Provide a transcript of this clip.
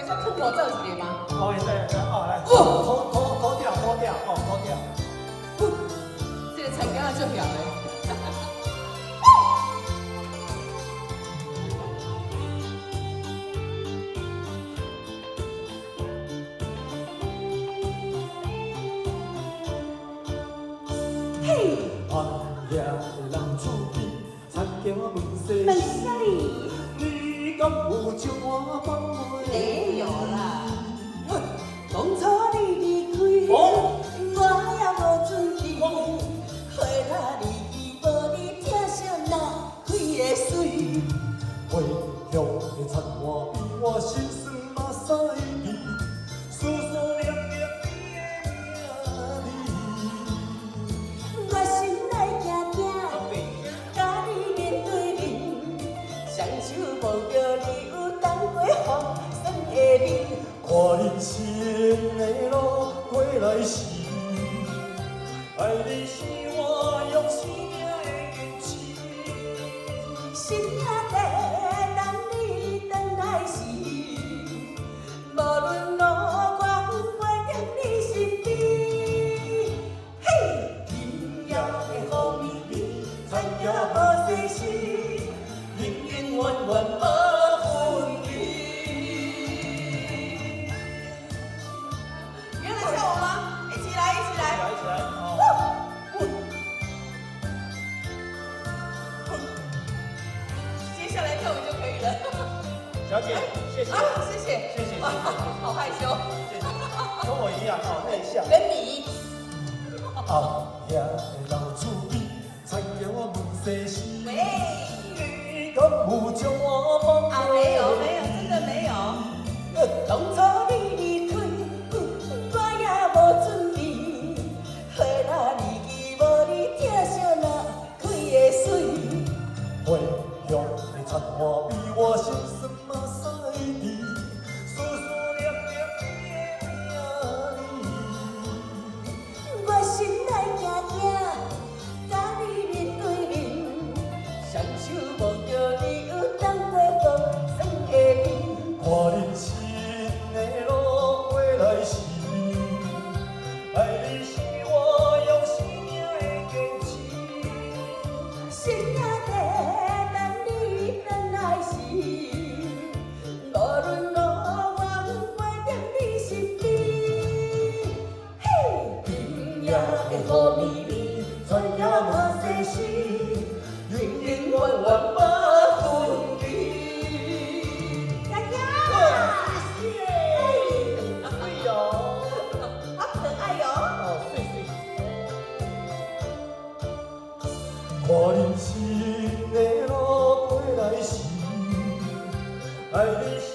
要吞口罩一个吗？哦，会使会使，哦来，吐掉，哦吐掉。这个参加就晓得。嘿，暗夜的人厝边，田桥问西问西，啥哩？你敢有将我放袂？没有啦。当初你离开，我也无准备。花那离去，无你疼惜那开的水。回乡的田外比我心酸嘛使去，思思念念你的名字。我心内惊惊，甲你面对面，双手摸着你有等过风霜的面。看人生的路过来时，爱你是我用生命的坚持。心也在等你回来时，无论路远，我在你身边。嘿，今夜的雨绵绵，残夜无细丝，永永远远无分离。有人来跳舞吗？一起来，一起来！一起来，好。接下来跳舞就可以了。小姐，谢谢。啊，谢谢，谢谢好害羞。谢谢，跟我一样哦，内向。跟你。暗夜的老厝边，田桥问西西，喂。你敢有将我放啊，袂？没有，真的没有。当初你离开，我也无准备。花那离去，无你疼惜那开的水。回乡的田外比我心酸嘛使去，思思念念你的名字。我心内惊惊，甲你面对面，双手摸着你有等过风霜的面。看人生的路过来时，爱你是我用生命的坚持。心也在等你回来时，无论路远，我在你身边。嘿，今夜的雨绵绵，全也无细丝，永永远远无分离。佳佳，谢谢。对哦，好可爱哟！哦，碎碎。看人生的路过来时，爱你是